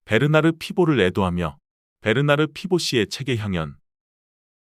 베르나르 피보를 애도하며 베르나르 피보 씨의 책의 향연.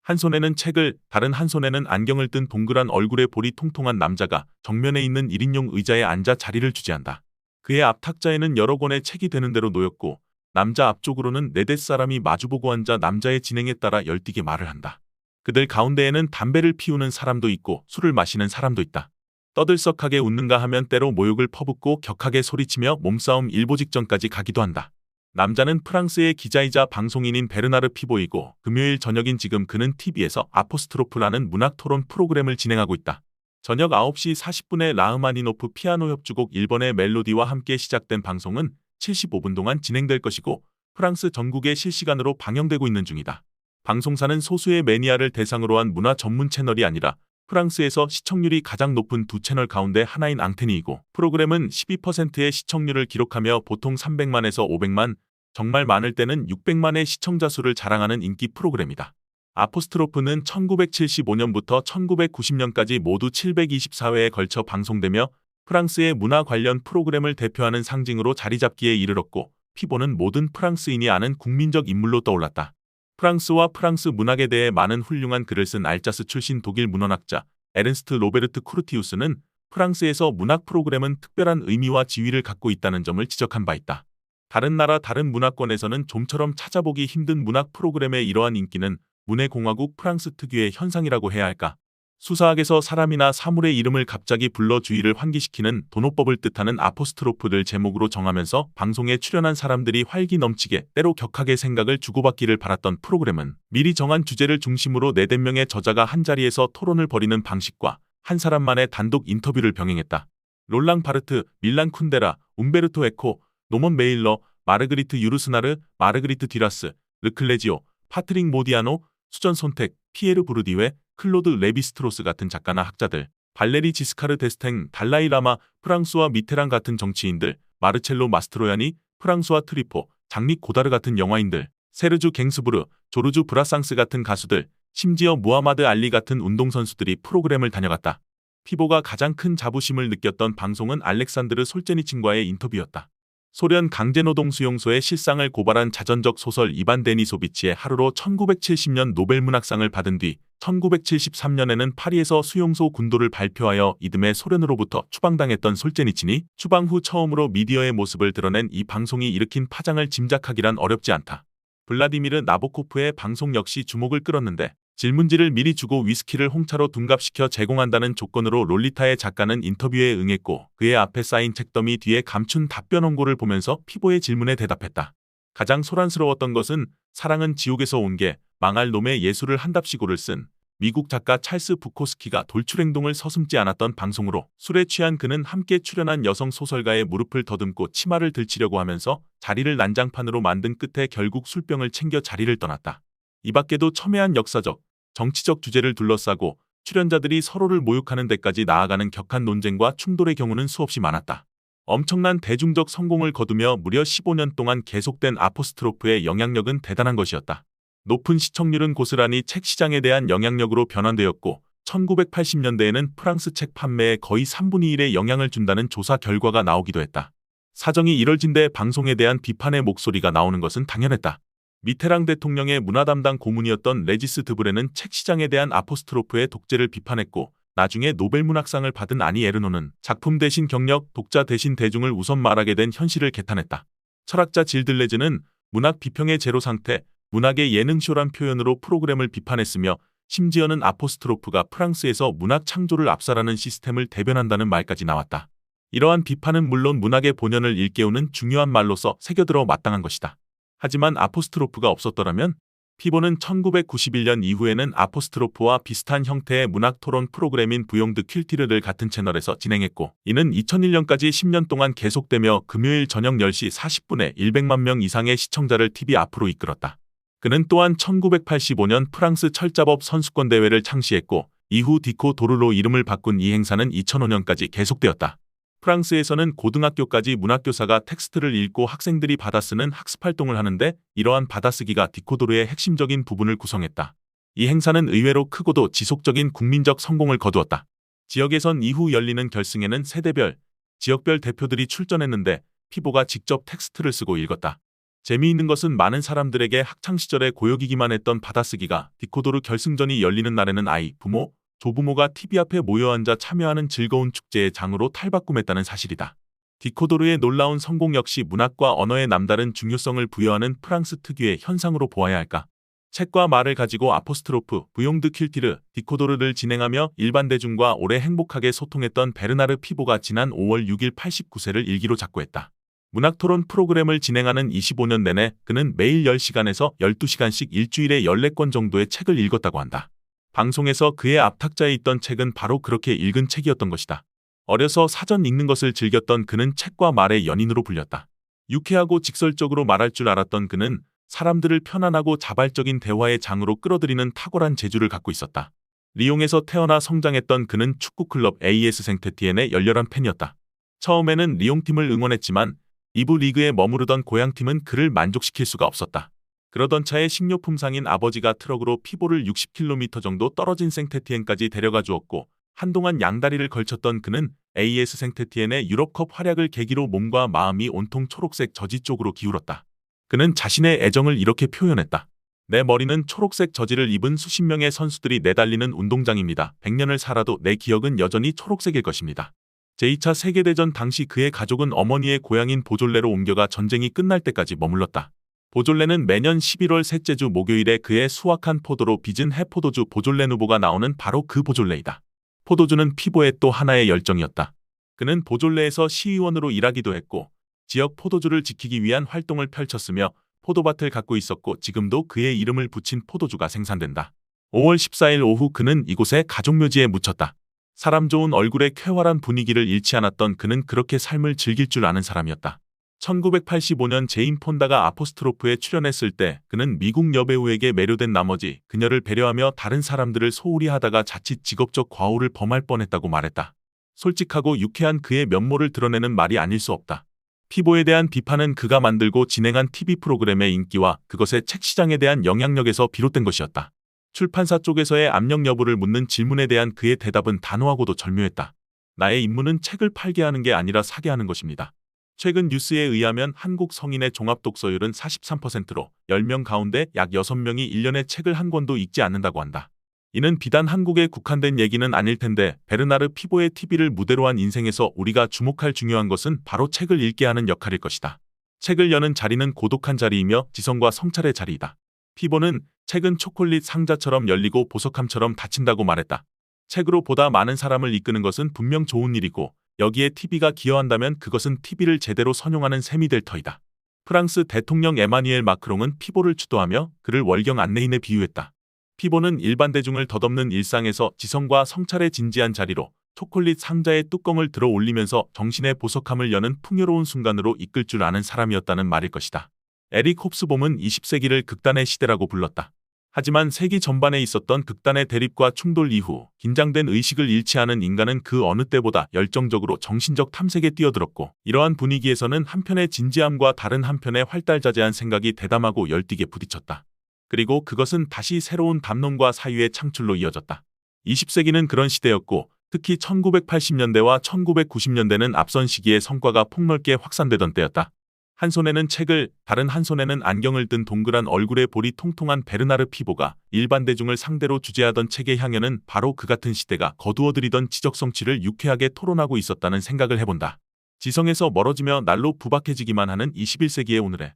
한 손에는 책을, 다른 한 손에는 안경을 뜬 동그란 얼굴에 볼이 통통한 남자가 정면에 있는 1인용 의자에 앉아 자리를 주재한다. 그의 앞 탁자에는 여러 권의 책이 되는 대로 놓였고 남자 앞쪽으로는 네댓 사람이 마주보고 앉아 남자의 진행에 따라 열띠게 말을 한다. 그들 가운데에는 담배를 피우는 사람도 있고 술을 마시는 사람도 있다. 떠들썩하게 웃는가 하면 때로 모욕을 퍼붓고 격하게 소리치며 몸싸움 일보 직전까지 가기도 한다. 남자는 프랑스의 기자이자 방송인인 베르나르 피보이고 금요일 저녁인 지금 그는 TV에서 아포스트로프라는 문학 토론 프로그램을 진행하고 있다. 저녁 9시 40분에 라흐마니노프 피아노 협주곡 1번의 멜로디와 함께 시작된 방송은 75분 동안 진행될 것이고 프랑스 전국에 실시간으로 방영되고 있는 중이다. 방송사는 소수의 매니아를 대상으로 한 문화 전문 채널이 아니라 프랑스에서 시청률이 가장 높은 두 채널 가운데 하나인 앙테니이고 프로그램은 12%의 시청률을 기록하며 보통 300만에서 500만, 정말 많을 때는 600만의 시청자 수를 자랑하는 인기 프로그램이다. 아포스트로프는 1975년부터 1990년까지 모두 724회에 걸쳐 방송되며 프랑스의 문화 관련 프로그램을 대표하는 상징으로 자리잡기에 이르렀고 피보는 모든 프랑스인이 아는 국민적 인물로 떠올랐다. 프랑스와 프랑스 문학에 대해 많은 훌륭한 글을 쓴 알자스 출신 독일 문헌학자 에른스트 로베르트 쿠르티우스는 프랑스에서 문학 프로그램은 특별한 의미와 지위를 갖고 있다는 점을 지적한 바 있다. 다른 나라 다른 문화권에서는 좀처럼 찾아보기 힘든 문학 프로그램의 이러한 인기는 문해공화국 프랑스 특유의 현상이라고 해야 할까. 수사학에서 사람이나 사물의 이름을 갑자기 불러 주의를 환기시키는 도노법을 뜻하는 아포스트로프를 제목으로 정하면서 방송에 출연한 사람들이 활기 넘치게 때로 격하게 생각을 주고받기를 바랐던 프로그램은 미리 정한 주제를 중심으로 4~5명의 저자가 한자리에서 토론을 벌이는 방식과 한 사람만의 단독 인터뷰를 병행했다. 롤랑 바르트, 밀란 쿤데라, 움베르토 에코, 노먼 메일러, 마르그리트 유르스나르, 마르그리트 디라스, 르클레지오, 파트릭 모디아노, 수전 손택, 피에르 부르디웨, 클로드 레비스트로스 같은 작가나 학자들, 발레리 지스카르 데스탱, 달라이 라마, 프랑스와 미테랑 같은 정치인들, 마르첼로 마스트로야니, 프랑스와 트리포, 장릭 고다르 같은 영화인들, 세르주 갱스부르, 조르주 브라상스 같은 가수들, 심지어 무하마드 알리 같은 운동선수들이 프로그램을 다녀갔다. 피보가 가장 큰 자부심을 느꼈던 방송은 알렉산드르 솔제니친과의 인터뷰였다. 소련 강제노동 수용소의 실상을 고발한 자전적 소설 이반 데니소비치의 하루로 1970년 노벨문학상을 받은 뒤 1973년에는 파리에서 수용소 군도를 발표하여 이듬해 소련으로부터 추방당했던 솔제니친이 추방 후 처음으로 미디어의 모습을 드러낸 이 방송이 일으킨 파장을 짐작하기란 어렵지 않다. 블라디미르 나보코프의 방송 역시 주목을 끌었는데 질문지를 미리 주고 위스키를 홍차로 둔갑시켜 제공한다는 조건으로 롤리타의 작가는 인터뷰에 응했고 그의 앞에 쌓인 책더미 뒤에 감춘 답변 원고를 보면서 피보의 질문에 대답했다. 가장 소란스러웠던 것은 사랑은 지옥에서 온 게 망할 놈의 예술을 한답시고를 쓴 미국 작가 찰스 부코스키가 돌출행동을 서슴지 않았던 방송으로 술에 취한 그는 함께 출연한 여성 소설가의 무릎을 더듬고 치마를 들치려고 하면서 자리를 난장판으로 만든 끝에 결국 술병을 챙겨 자리를 떠났다. 이 밖에도 첨예한 역사적, 정치적 주제를 둘러싸고 출연자들이 서로를 모욕하는 데까지 나아가는 격한 논쟁과 충돌의 경우는 수없이 많았다. 엄청난 대중적 성공을 거두며 무려 15년 동안 계속된 아포스트로프의 영향력은 대단한 것이었다. 높은 시청률은 고스란히 책 시장에 대한 영향력으로 변환되었고 1980년대에는 프랑스 책 판매에 거의 3분의 1의 영향을 준다는 조사 결과가 나오기도 했다. 사정이 이럴진데 방송에 대한 비판의 목소리가 나오는 것은 당연했다. 미테랑 대통령의 문화담당 고문이었던 레지스 드브레는 책 시장에 대한 아포스트로프의 독재를 비판했고 나중에 노벨문학상을 받은 아니 에르노는 작품 대신 경력, 독자 대신 대중을 우선 말하게 된 현실을 개탄했다. 철학자 질 들레즈는 문학 비평의 제로 상태, 문학의 예능쇼란 표현으로 프로그램을 비판했으며 심지어는 아포스트로프가 프랑스에서 문학 창조를 압살하는 시스템을 대변한다는 말까지 나왔다. 이러한 비판은 물론 문학의 본연을 일깨우는 중요한 말로서 새겨들어 마땅한 것이다. 하지만 아포스트로프가 없었더라면 피보는 1991년 이후에는 아포스트로프와 비슷한 형태의 문학 토론 프로그램인 부용 드 퀼티르를 같은 채널에서 진행했고 이는 2001년까지 10년 동안 계속되며 금요일 저녁 10시 40분에 100만 명 이상의 시청자를 TV 앞으로 이끌었다. 그는 또한 1985년 프랑스 철자법 선수권 대회를 창시했고 이후 디코 도르로 이름을 바꾼 이 행사는 2005년까지 계속되었다. 프랑스에서는 고등학교까지 문학교사가 텍스트를 읽고 학생들이 받아쓰는 학습활동을 하는데 이러한 받아쓰기가 디코도르의 핵심적인 부분을 구성했다. 이 행사는 의외로 크고도 지속적인 국민적 성공을 거두었다. 지역예선 이후 열리는 결승에는 세대별, 지역별 대표들이 출전했는데 피보가 직접 텍스트를 쓰고 읽었다. 재미있는 것은 많은 사람들에게 학창시절에 고역이기만 했던 받아쓰기가 디코도르 결승전이 열리는 날에는 아이, 부모, 조부모가 TV 앞에 모여 앉아 참여하는 즐거운 축제의 장으로 탈바꿈했다는 사실이다. 디코도르의 놀라운 성공 역시 문학과 언어의 남다른 중요성을 부여하는 프랑스 특유의 현상으로 보아야 할까? 책과 말을 가지고 아포스트로프, 부용드 킬티르, 디코도르를 진행하며 일반 대중과 오래 행복하게 소통했던 베르나르 피보가 지난 5월 6일 89세를 일기로 작고했다. 문학토론 프로그램을 진행하는 25년 내내 그는 매일 10시간에서 12시간씩 일주일에 14권 정도의 책을 읽었다고 한다. 방송에서 그의 앞탁자에 있던 책은 바로 그렇게 읽은 책이었던 것이다. 어려서 사전 읽는 것을 즐겼던 그는 책과 말의 연인으로 불렸다. 유쾌하고 직설적으로 말할 줄 알았던 그는 사람들을 편안하고 자발적인 대화의 장으로 끌어들이는 탁월한 재주를 갖고 있었다. 리옹에서 태어나 성장했던 그는 축구클럽 AS 생테티엔의 열렬한 팬이었다. 처음에는 리옹팀을 응원했지만 2부 리그에 머무르던 고향팀은 그를 만족시킬 수가 없었다. 그러던 차에 식료품상인 아버지가 트럭으로 피보를 60km 정도 떨어진 생테티엔까지 데려가 주었고 한동안 양다리를 걸쳤던 그는 AS 생테티엔의 유럽컵 활약을 계기로 몸과 마음이 온통 초록색 저지 쪽으로 기울었다. 그는 자신의 애정을 이렇게 표현했다. 내 머리는 초록색 저지를 입은 수십 명의 선수들이 내달리는 운동장입니다. 100년을 살아도 내 기억은 여전히 초록색일 것입니다. 제2차 세계대전 당시 그의 가족은 어머니의 고향인 보졸레로 옮겨가 전쟁이 끝날 때까지 머물렀다. 보졸레는 매년 11월 셋째 주 목요일에 그의 수확한 포도로 빚은 해포도주 보졸레 누보가 나오는 바로 그 보졸레이다. 포도주는 피보의 또 하나의 열정이었다. 그는 보졸레에서 시의원으로 일하기도 했고 지역 포도주를 지키기 위한 활동을 펼쳤으며 포도밭을 갖고 있었고 지금도 그의 이름을 붙인 포도주가 생산된다. 5월 14일 오후 그는 이곳에 가족묘지에 묻혔다. 사람 좋은 얼굴에 쾌활한 분위기를 잃지 않았던 그는 그렇게 삶을 즐길 줄 아는 사람이었다. 1985년 제인 폰다가 아포스트로프에 출연했을 때 그는 미국 여배우에게 매료된 나머지 그녀를 배려하며 다른 사람들을 소홀히 하다가 자칫 직업적 과오를 범할 뻔했다고 말했다. 솔직하고 유쾌한 그의 면모를 드러내는 말이 아닐 수 없다. 피보에 대한 비판은 그가 만들고 진행한 TV 프로그램의 인기와 그것의 책 시장에 대한 영향력에서 비롯된 것이었다. 출판사 쪽에서의 압력 여부를 묻는 질문에 대한 그의 대답은 단호하고도 절묘했다. 나의 임무는 책을 팔게 하는 게 아니라 사게 하는 것입니다. 최근 뉴스에 의하면 한국 성인의 종합독서율은 43%로 10명 가운데 약 6명이 1년에 책을 한 권도 읽지 않는다고 한다. 이는 비단 한국에 국한된 얘기는 아닐 텐데 베르나르 피보의 TV를 무대로 한 인생에서 우리가 주목할 중요한 것은 바로 책을 읽게 하는 역할일 것이다. 책을 여는 자리는 고독한 자리이며 지성과 성찰의 자리이다. 피보는 책은 초콜릿 상자처럼 열리고 보석함처럼 닫힌다고 말했다. 책으로 보다 많은 사람을 이끄는 것은 분명 좋은 일이고 여기에 TV가 기여한다면 그것은 TV를 제대로 선용하는 셈이 될 터이다. 프랑스 대통령 에마뉘엘 마크롱은 피보를 추도하며 그를 월경 안내인에 비유했다. 피보는 일반 대중을 덧없는 일상에서 지성과 성찰의 진지한 자리로 초콜릿 상자의 뚜껑을 들어 올리면서 정신의 보석함을 여는 풍요로운 순간으로 이끌 줄 아는 사람이었다는 말일 것이다. 에릭 홉스봄은 20세기를 극단의 시대라고 불렀다. 하지만 세기 전반에 있었던 극단의 대립과 충돌 이후 긴장된 의식을 잃지 않은 인간은 그 어느 때보다 열정적으로 정신적 탐색에 뛰어들었고 이러한 분위기에서는 한편의 진지함과 다른 한편의 활달자재한 생각이 대담하고 열띠게 부딪혔다. 그리고 그것은 다시 새로운 담론과 사유의 창출로 이어졌다. 20세기는 그런 시대였고 특히 1980년대와 1990년대는 앞선 시기에 성과가 폭넓게 확산되던 때였다. 한 손에는 책을, 다른 한 손에는 안경을 든 동그란 얼굴에 볼이 통통한 베르나르 피보가 일반 대중을 상대로 주재하던 책의 향연은 바로 그 같은 시대가 거두어들이던 지적 성취를 유쾌하게 토론하고 있었다는 생각을 해본다. 지성에서 멀어지며 날로 부박해지기만 하는 21세기의 오늘에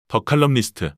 더 칼럼니스트